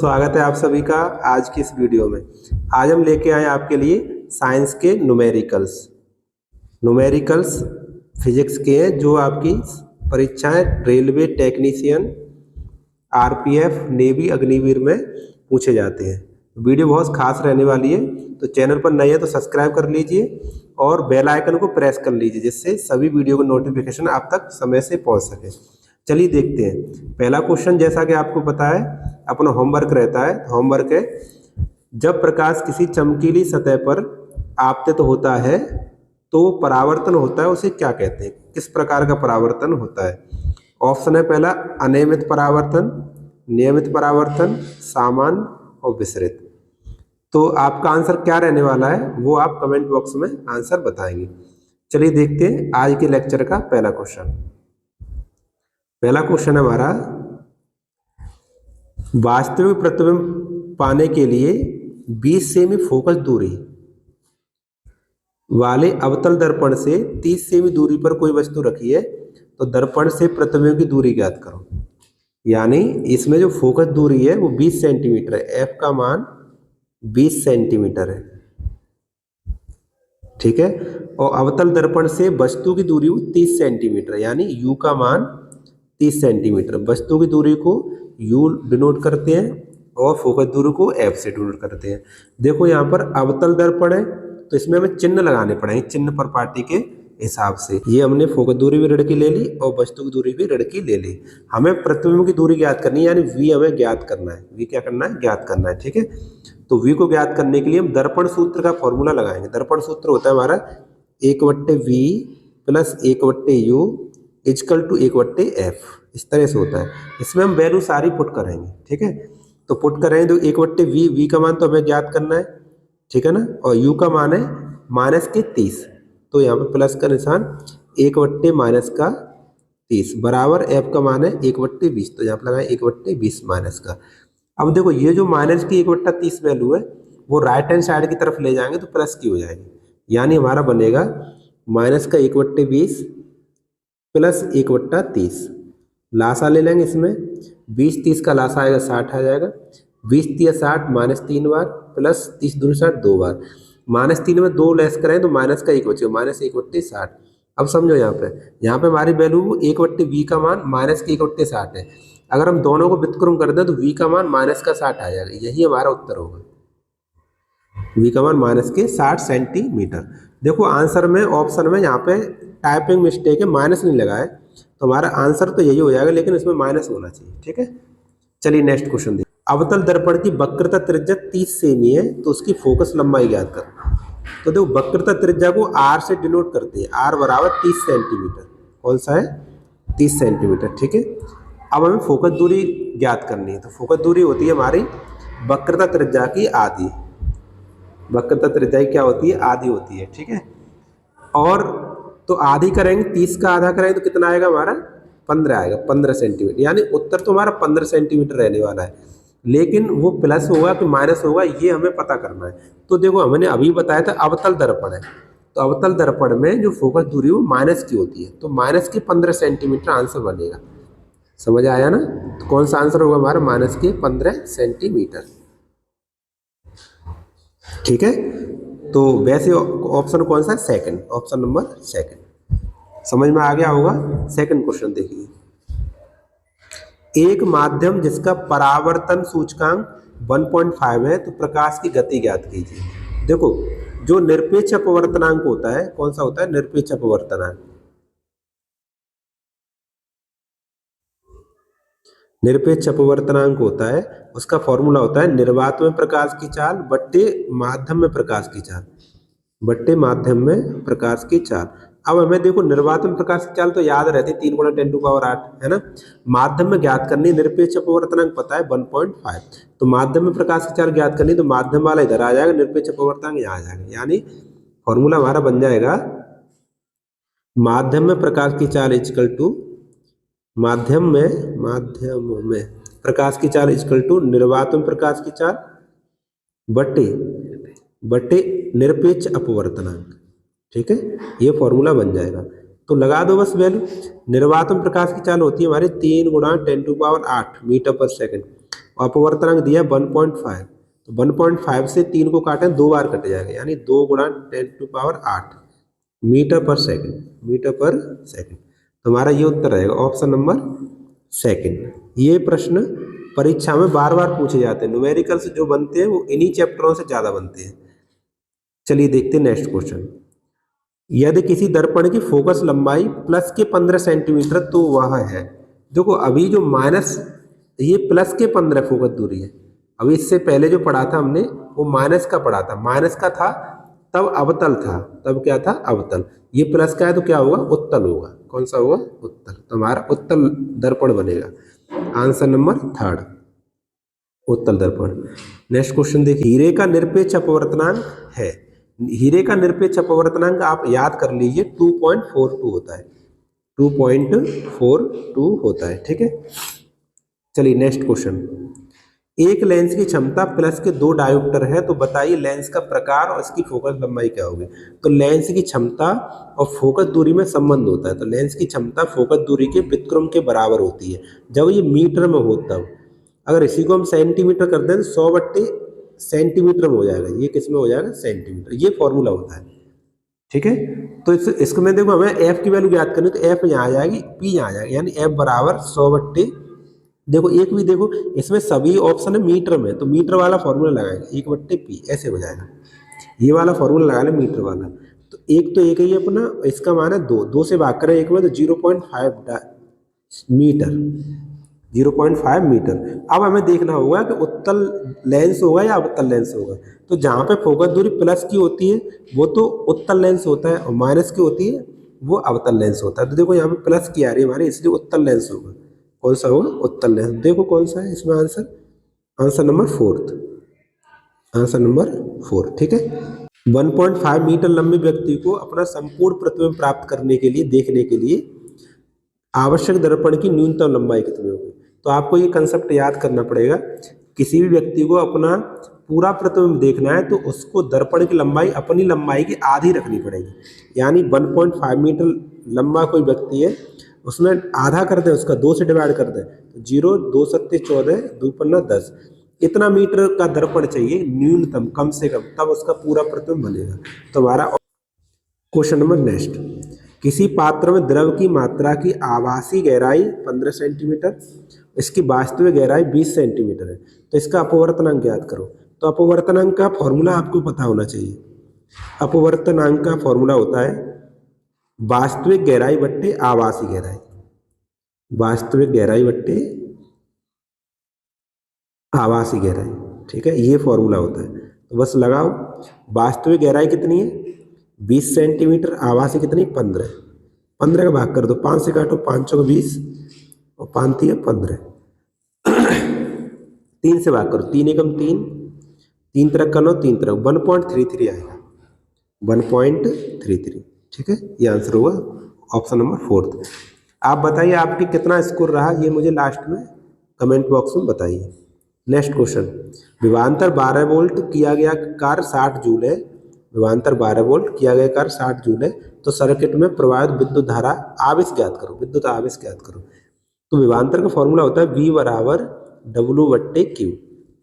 स्वागत है आप सभी का आज की इस वीडियो में। आज हम लेके आए आपके लिए साइंस के न्यूमेरिकल्स फिजिक्स के हैं जो आपकी परीक्षाएं railway technician, RPF, navy, Agniveer में पूछे जाते हैं। वीडियो बहुत खास रहने वाली है, तो चैनल पर नए हैं तो सब्सक्राइब कर लीजिए और बेल आइकन को प्रेस कर लीजिए जिससे सभी वीडियो का नोटिफिकेशन आप तक समय से पहुंच सके। चलिए देखते हैं। पहला क्वेश्चन, जैसा कि आपको पता है अपना होमवर्क रहता है, होमवर्क है जब प्रकाश किसी चमकीली सतह पर आपतित होता है तो परावर्तन होता है, उसे क्या कहते हैं? किस प्रकार का परावर्तन होता है? ऑप्शन है पहला अनियमित परावर्तन, नियमित परावर्तन, सामान्य और विसरित। तो आपका आंसर क्या रहने वाला है वो आप कमेंट बॉक्स में आंसर बताएंगे। चलिए देखते हैं आज के लेक्चर का पहला क्वेश्चन। पहला क्वेश्चन है हमारा, वास्तविक प्रतिबिंब पाने के लिए 20 सेमी फोकस दूरी वाले अवतल दर्पण से 30 सेमी दूरी पर कोई वस्तु रखी है तो दर्पण से प्रतिबिंब की दूरी ज्ञात करो। यानी इसमें जो फोकस दूरी है वो 20 सेंटीमीटर है, एफ का मान 20 सेंटीमीटर है, ठीक है। और अवतल दर्पण से वस्तु की दूरी 30 सेंटीमीटर यानी यू का मान 30 सेंटीमीटर। वस्तु की दूरी को यू डिनोट करते हैं और फोकस दूरी को एफ से डिनोट करते हैं। देखो यहाँ पर अवतल दर्पण है तो इसमें हमें चिन्ह लगाने पड़ेंगे, चिन्ह पर पार्टी के हिसाब से। ये हमने फोकस दूरी भी ऋण की ले ली और वस्तु की दूरी भी ऋण की ले ली। हमें प्रतिबिंब की दूरी ज्ञात करनी है यानी वी हमें ज्ञात करना है। वी क्या करना है? ज्ञात करना है, ठीक है। तो वी को ज्ञात करने के लिए हम दर्पण सूत्र का फॉर्मूला लगाएंगे। दर्पण सूत्र होता है हमारा 1/v plus 1/u is equal to 1/f। इस तरह से होता है। इसमें हम वैल्यू सारी पुट करेंगे, ठीक है। तो पुट करेंगे तो 1/v, वी का मान तो हमें ज्ञात करना है, ठीक है ना। और u का मान है -30, तो यहाँ पे प्लस का निशान 1/-30 बराबर f का मान है 1/20, तो यहाँ पर लगाए 1/20 माइनस का। अब देखो ये जो माइनस की 1/30 वैल्यू है वो राइट हैंड साइड की तरफ ले जाएंगे तो प्लस की हो जाएगी। यानी हमारा बनेगा माइनस का 1/20 प्लस 1/30। लासा ले लेंगे इसमें, 20-30 का लासा आएगा 60 आ जाएगा। 20-30 60 -3 बार प्लस 30 दूनी 60 2 बार। -3 में 2 लेस करें तो माइनस का 1 बचेगा, -1/60। अब समझो यहाँ पे हमारी वैल्यू 1/v का मान -1/60 है। अगर हम दोनों को व्युत्क्रम कर दें तो v का मान -60 आ जाएगा। यही हमारा उत्तर होगा, v का मान -60 सेंटीमीटर। देखो आंसर में ऑप्शन में यहाँ पे टाइपिंग मिस्टेक है, माइनस नहीं लगा है, तो हमारा आंसर तो यही हो जाएगा लेकिन इसमें माइनस होना चाहिए, ठीक है। चलिए नेक्स्ट क्वेश्चन देखिए। अवतल दर्पण की वक्रता त्रिज्या 30 सेमी है तो उसकी फोकस लंबाई ज्ञात कर। तो देखो वक्रता त्रिज्या को r से डिनोट करते हैं, r बराबर 30 सेंटीमीटर। कौन सा है? 30 सेंटीमीटर, ठीक है। अब हमें फोकस दूरी ज्ञात करनी है, तो फोकस दूरी होती है हमारी वक्रता त्रिज्या की आधी। वक्रता त्रिज्या क्या होती है? आधी होती है, ठीक है। और तो आधी करेंगे, 30 का आधा करेंगे तो कितना आएगा हमारा? 15 आएगा, 15 सेंटीमीटर। यानी उत्तर तो हमारा 15 सेंटीमीटर रहने वाला है, लेकिन वो प्लस होगा कि माइनस होगा ये हमें पता करना है। तो देखो हमने अभी बताया था अवतल दर्पण है, तो अवतल दर्पण में जो फोकस दूरी वो माइनस की होती है, तो माइनस की 15 सेंटीमीटर आंसर बनेगा। समझ आया ना? तो कौन सा आंसर होगा हमारा? -15 सेंटीमीटर, ठीक है। तो वैसे ऑप्शन कौन सा है? Second, option number second. समझ में आ गया होगा। सेकंड क्वेश्चन देखिए। एक माध्यम जिसका परावर्तन सूचकांक 1.5 है तो प्रकाश की गति ज्ञात कीजिए। देखो जो निरपेक्ष अपवर्तनांक होता है, कौन सा होता है? निरपेक्ष अपवर्तनांक। निरपेक्ष अपवर्तनांक होता है, उसका फॉर्मूला होता है निर्वात में प्रकाश की चाल बट्टे माध्यम में प्रकाश की चाल, बट्टे माध्यम में प्रकाश की चाल। अब हमें देखो निर्वात में प्रकाश की चाल तो याद रहती है 3 × 10⁸ है ना। माध्यम में ज्ञात करनी, निरपेक्ष अपवर्तनांक पता है 1.5, तो माध्यम में प्रकाश की चाल ज्ञात करनी तो माध्यम वाला इधर आ जाएगा, निरपेक्ष अपवर्तनांक यहाँ आ जाएगा। यानी फॉर्मूला हमारा बन जाएगा माध्यम में प्रकाश की चाल इक्वल टू माध्यम में प्रकाश की चाल इक्वल टू निर्वात में प्रकाश की चाल बट्टे निरपेक्ष अपवर्तनांक, ठीक है। ये फॉर्मूला बन जाएगा। तो लगा दो बस वैल्यू। निर्वात में प्रकाश की चाल होती है हमारी 3 × 10⁸ मीटर पर सेकंड अपवर्तनांक दिया 1.5, तो 1.5 से 3 को काटें 2 बार कट जाएगा, यानी 2 गुणा 10⁸ मीटर पर सेकंड, मीटर पर सेकंड। तो हमारा ये उत्तर रहेगा ऑप्शन नंबर सेकंड। ये प्रश्न परीक्षा में बार बार पूछे जाते हैं, न्यूमेरिकल्स जो बनते हैं वो इन्हीं चैप्टरों से ज़्यादा बनते हैं। चलिए देखते हैं नेक्स्ट क्वेश्चन। यदि किसी दर्पण की फोकस लंबाई प्लस के 15 सेंटीमीटर तो वह है, देखो अभी जो माइनस, ये प्लस के 15 फोकस दूरी है। अभी इससे पहले जो पढ़ा था हमने वो माइनस का पढ़ा था, माइनस का था तब अवतल था, तब क्या था अवतल। ये प्लस का है तो क्या होगा उत्तल होगा। कौन सा होगा उत्तल, तो हमारा उत्तल दर्पण बनेगा। आंसर नंबर थर्ड उत्तल दर्पण। नेक्स्ट क्वेश्चन देखिए, हीरे का निरपेक्ष अपवर्तनांक है। हीरे का निरपेक्ष अपवर्तनांक आप याद कर लीजिए 2.42 होता है, 2.42 होता है, ठीक है। चलिए नेक्स्ट क्वेश्चन, एक लेंस की क्षमता प्लस के 2 डायोप्टर है, तो बताइए लेंस का प्रकार और इसकी फोकस लंबाई क्या होगी। तो लेंस की क्षमता और फोकस दूरी में संबंध होता है, तो लेंस की क्षमता फोकस दूरी के व्युत्क्रम के बराबर होती है जब ये मीटर में हो तब। अगर इसी को हम सेंटीमीटर कर दें तो 100 सेंटीमीटर में हो जाएगा, ये किस में हो जाएगा सेंटीमीटर, ये फॉर्मूला होता है, ठीक है। तो इसको मैं देखो हमें एफ की वैल्यू याद करनी, तो एफ यहाँ आ जाएगी, पी यहाँ आ जाएगी, यानी एफ बराबर 100 देखो एक भी देखो इसमें सभी ऑप्शन है मीटर में, तो मीटर वाला फॉर्मूला लगाएंगे 1/p, ऐसे हो जाएगा। ये वाला फॉर्मूला लगा ले मीटर वाला, तो एक तो एक ही अपना, इसका मान है 2 से भाग करें एक में तो 0.5 मीटर, 0.5 मीटर। अब हमें देखना होगा कि उत्तल लेंस होगा या अवतल लेंस होगा। तो जहाँ पे फोकस दूरी प्लस की होती है वो तो उत्तल लेंस होता है, और माइनस की होती है वो अवतल लेंस होता है। तो देखो यहाँ पे प्लस की आ रही है हमारी, इसलिए उत्तल लेंस होगा। कौन सा होगा उत्तल लेंस, देखो कौन सा है इसमें answer, answer number fourth, answer number 4, ठीक है। 1.5 मीटर लंबे व्यक्ति को अपना संपूर्ण प्रतिबिंब प्राप्त करने के लिए, देखने के लिए आवश्यक दर्पण की न्यूनतम लंबाई कितनी होगी। तो आपको ये कंसेप्ट याद करना पड़ेगा, किसी भी व्यक्ति को अपना पूरा प्रतिबिंब देखना है तो उसको दर्पण की लंबाई अपनी लंबाई की आधी रखनी पड़ेगी। यानी 1.5 मीटर लंबा कोई व्यक्ति है, उसमें आधा कर दें, उसका 2 से डिवाइड कर दें, तो 0, 2 सत्ते 14, 2 पन्ना 10, इतना मीटर का दर्पण चाहिए न्यूनतम, कम से कम, तब उसका पूरा प्रतिबिंब बनेगा। तो हमारा क्वेश्चन नंबर नेक्स्ट, किसी पात्र में द्रव की मात्रा की आभासी गहराई 15 सेंटीमीटर, इसकी वास्तविक गहराई 20 सेंटीमीटर है, तो इसका अपवर्तनांक ज्ञात करो। तो अपवर्तनांक का फॉर्मूला आपको पता होना चाहिए। अपवर्तनांक का फॉर्मूला होता है वास्तविक गहराई बट्टे आभासी गहराई, वास्तविक गहराई बट्टे आभासी गहराई, ठीक है, ये फॉर्मूला होता है। तो बस लगाओ, वास्तविक गहराई कितनी है 20 सेंटीमीटर, आभासी कितनी 15, 15 का भाग कर दो, 5 से काटो, 5 चौक 20 और 5 है 15, 3 से भाग करो, 3 एकम 3, 3 तरह का 9, 3 तरह 1.33 आएगा, 1.33, ठीक है। ये आंसर होगा ऑप्शन नंबर 4। आप बताइए आपकी कितना स्कोर रहा, ये मुझे लास्ट में कमेंट बॉक्स में बताइए। नेक्स्ट क्वेश्चन, विभवांतर 12 वोल्ट किया गया कार्य 60 जूल है, विभवांतर 12 वोल्ट किया गया कार्य 60 जूल है, तो सर्किट में प्रवाहित विद्युत धारा आवेश ज्ञात करो, विद्युत आवेश ज्ञात करो। तो विभवांतर का फॉर्मूला होता है V बराबर W/Q,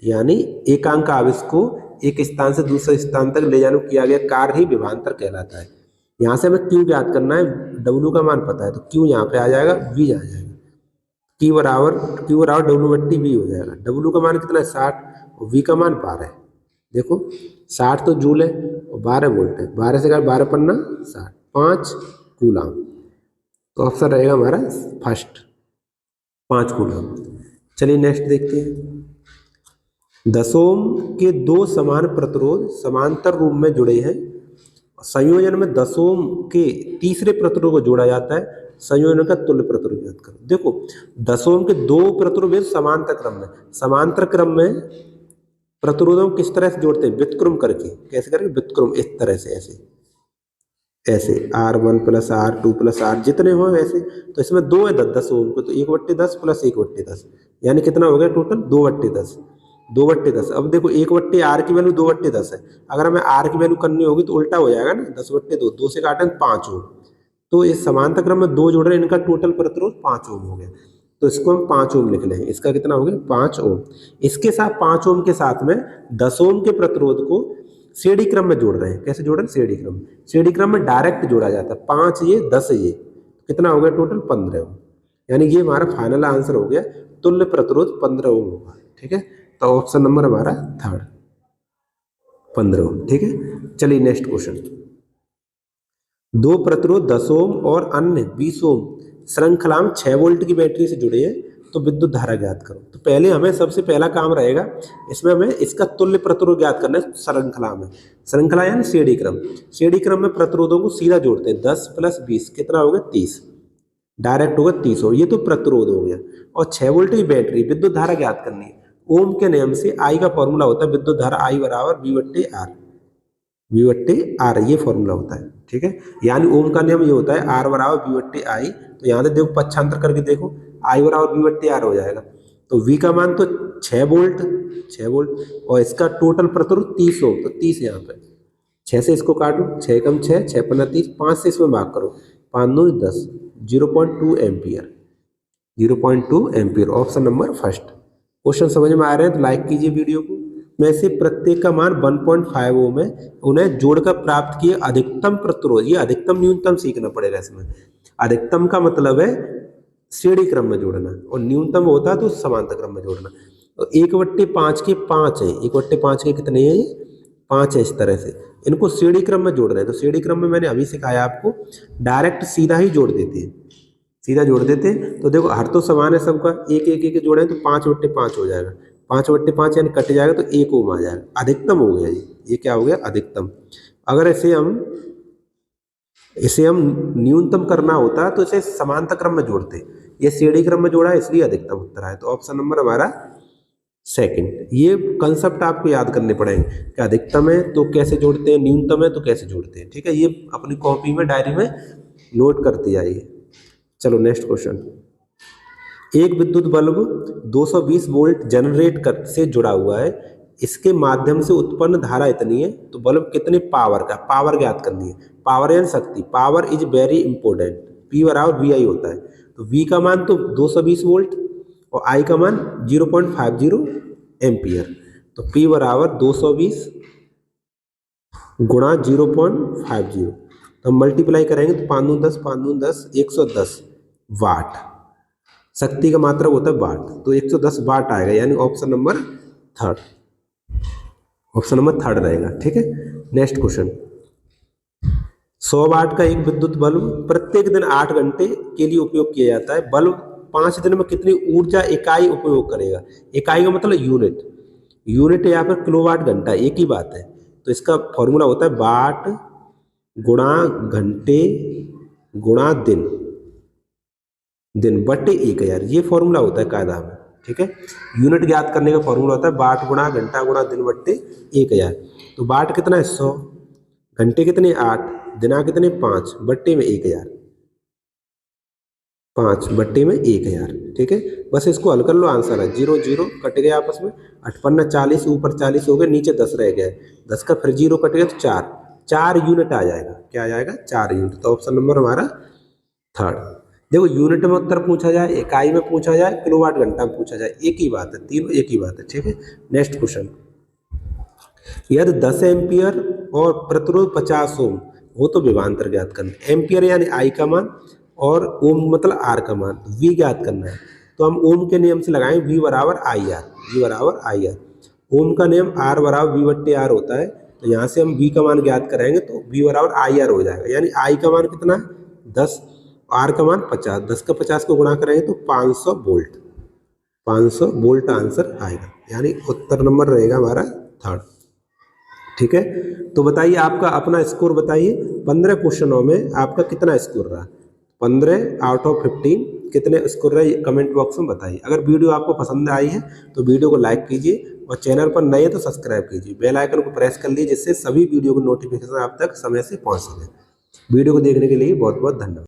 यानी एकांक आवेश को एक स्थान से दूसरे स्थान तक ले जाने किया गया कार्य ही विभवांतर कहलाता है। यहाँ से हमें Q ज्ञात करना है, W का मान पता है तो Q यहाँ पे आ जाएगा, V आ जाएगा, Q बराबर W/V हो जाएगा। W का मान कितना है 60 और V का मान 12 है। देखो 60 तो जूल है और 12 वोल्ट है, 12 से 12 पन्ना 60, 5 कूलम, तो ऑप्शन रहेगा हमारा फर्स्ट, 5 कूलम। चलिए नेक्स्ट देखते हैं। 10 ओम के 2 समान प्रतिरोध समांतर रूप में जुड़े हैं, संयोजन में 10 ओम के तीसरे प्रतिरोध को जोड़ा जाता है, संयोजन का तुल्य प्रतिरोध ज्ञात करो। देखो 10 ओम के 2 प्रतिरोध समांतर क्रम में, समांतर क्रम में प्रतिरोधों को किस तरह से जोड़ते हैं, व्युत्क्रम करके। कैसे करेंगे व्युत्क्रम, इस तरह से, ऐसे ऐसे R1 + R2 + R जितने हो वैसे। तो इसमें 2 है 10 ओम को, तो 1/10 + 1/10, यानी कितना हो गया टोटल 2/10, 2/10। अब देखो 1/R की वैल्यू 2/10 है, अगर हमें R की वैल्यू करनी होगी तो उल्टा हो जाएगा ना, 10/2, 2 से काटें 5 ओम। तो इस समांतर क्रम में 2 जोड़ रहे हैं, इनका टोटल प्रतिरोध 5 ओम हो गया। तो इसको हम 5 ओम लिख लें। इसका कितना हो गया 5 ओम। इसके साथ 5 ओम के साथ में 10 ओम के प्रतिरोध को श्रेणी क्रम में जोड़ रहे हैं। कैसे जोड़ रहे हैं? श्रेणी क्रम। श्रेणी क्रम में डायरेक्ट जोड़ा जाता है। 5 ये 10 ये, कितना हो गया टोटल 15 ओम। यानी ये हमारा फाइनल आंसर हो गया, तुल्य प्रतिरोध 15 ओम होगा। ठीक है, तो ऑप्शन नंबर हमारा थर्ड 15 ओम। ठीक है, चलिए नेक्स्ट क्वेश्चन। दो प्रतिरोध 10 ओम और अन्य 20 ओम श्रृंखला में 6 वोल्ट की बैटरी से जुड़े हैं, तो विद्युत धारा ज्ञात करो। तो पहले हमें सबसे पहला काम रहेगा, इसमें हमें इसका तुल्य प्रतिरोध ज्ञात करना है। श्रृंखला में, श्रृंखला यानी श्रेणी क्रम। श्रेणी क्रम में प्रतिरोधों को सीधा जोड़ते हैं। 10 + 20 कितना हो गया 30, डायरेक्ट होगा 30 ओम। ये तो प्रतिरोध हो गया। और 6 वोल्ट की बैटरी, विद्युत धारा ज्ञात करनी है। ओम के नियम से आई का फॉर्मूला होता है विद्युत धारा I बराबर V/R। V/R ये फॉर्मूला होता है। ठीक है, यानी ओम का नियम ये होता है R बराबर V/I। तो यहाँ से देखो पक्षांतर करके देखो, I बराबर V/R हो जाएगा। तो V का मान तो 6 वोल्ट, 6 वोल्ट, और इसका टोटल प्रतिरोध 30 ओम। तो 30 यहाँ पे 6 से इसको काटो, 6 कम 6, 6 × 30, 5 से इसमें भाग करो, 5 × 10, 0.2 ampere. 0.2 ampere option number first. Question समझ में आ रहे हैं तो लाइक कीजिए वीडियो को। में से प्रत्येक का मान 1.5 ओम है, उन्हें जोड़कर प्राप्त किए अधिकतम प्रतिरोध। ये अधिकतम न्यूनतम सीखना पड़ेगा इसमें। अधिकतम का मतलब है श्रेणी क्रम में जोड़ना, और न्यूनतम होता है तो समांतर क्रम में जोड़ना। तो 1/5 के 5 है, 1/5 के कितने हैं? 5 है। इस तरह से इनको श्रेणी क्रम में जोड़ रहे हैं। तो श्रेणी क्रम में मैंने अभी सिखाया आपको, डायरेक्ट सीधा ही जोड़ देते हैं, सीधा जोड़ देते हैं। तो देखो हर तो समान है सबका, एक एक एक जोड़े तो 5/5 हो जाएगा। 5/5 यानी कट जाएगा तो 1 ओम आ जाएगा। अधिकतम हो गया ये क्या हो गया? अधिकतम। अगर इसे हम न्यूनतम करना होता तो इसे समांतर क्रम में जोड़ते। ये श्रेणी क्रम में जोड़ा है इसलिए अधिकतम उत्तर आया। तो ऑप्शन नंबर हमारा सेकंड। ये कंसेप्ट आपको याद करने पड़ेंगे कि अधिकतम है तो कैसे जोड़ते हैं, न्यूनतम है तो कैसे जोड़ते हैं। ठीक है, ये अपनी कॉपी में डायरी में नोट करते जाइए। चलो नेक्स्ट क्वेश्चन। एक विद्युत बल्ब 220 वोल्ट जनरेटर से जुड़ा हुआ है, इसके माध्यम से उत्पन्न धारा इतनी है, तो बल्ब कितने पावर का, पावर ज्ञात करनी है। पावर यानी शक्ति, power is very important. P बराबर VI होता है। तो V का मान तो 220 वोल्ट और I का मान 0.50 एम्पियर। तो P बराबर 220 गुणा 0.50, तो हम मल्टीप्लाई करेंगे तो 5 × 10, 5 × 10, 110 वाट। शक्ति का मात्रक होता है वाट, तो 110 वाट आएगा। यानी option number third, option number third रहेगा। ठीक है, नेक्स्ट क्वेश्चन। 100 वाट का एक विद्युत बल्ब प्रत्येक दिन 8 घंटे के लिए उपयोग किया जाता है। बल्ब 5 दिन में कितनी ऊर्जा इकाई उपयोग करेगा? इकाई का मतलब यूनिट, यूनिट यहाँ पर किलोवाट घंटा, एक ही बात है। तो इसका फॉर्मूला होता है वाट गुणा घंटे गुणा दिन, दिन बटे 1000। ये फॉर्मूला होता है कायदा में। ठीक है, यूनिट ज्ञात करने का फॉर्मूला होता है वाट गुणा घंटा गुणा दिन बटे 1000। तो वाट कितना है 100, घंटे कितने 8, दिना कितने 5, बट्टे में 1000, 5 बट्टे में 1000। ठीक है, बस इसको हल कर लो, आंसर है 0 0 कट गया आपस में। 8 × 40, ऊपर 40 हो गए, नीचे 10 रह गया। 10 का फिर 0 कट गया तो 4 यूनिट आ जाएगा। क्या आ जाएगा? 4 यूनिट। तो ऑप्शन नंबर हमारा थर्ड। देखो यूनिट में उत्तर पूछा जाए, इकाई में पूछा जाए, किलोवाट घंटा में पूछा जाए, एक ही बात है, तीनों एक ही बात है। ठीक है, नेक्स्ट क्वेश्चन। यदि 10 एम्पियर और प्रतिरोध 50 ओम हो तो विभवांतर ज्ञात करना। एम्पियर यानी I का मान और ओम मतलब R का मान, V ज्ञात करना है। तो हम ओम के नियम से लगाएं V बराबर IR, V बराबर IR। ओम का नियम R बराबर V/R होता है। तो यहाँ से हम V का मान ज्ञात करेंगे तो V बराबर IR हो जाएगा। यानी I का मान कितना है 10, R का मान 50, 10 का 50 को गुणा करेंगे तो 500 वोल्ट, 500 वोल्ट आंसर आएगा। यानी उत्तर नंबर रहेगा हमारा थर्ड। ठीक है, तो बताइए आपका अपना स्कोर बताइए। 15 क्वेश्चनों में आपका कितना स्कोर रहा? 15 आउट ऑफ 15 कितने स्कोर रहा है कमेंट बॉक्स में बताइए। अगर वीडियो आपको पसंद आई है तो वीडियो को लाइक कीजिए, और चैनल पर नए हैं तो सब्सक्राइब कीजिए, बेल आइकन को प्रेस कर लीजिए, जिससे सभी वीडियो को नोटिफिकेशन आप तक समय से पहुंच सके। वीडियो को देखने के लिए बहुत बहुत धन्यवाद।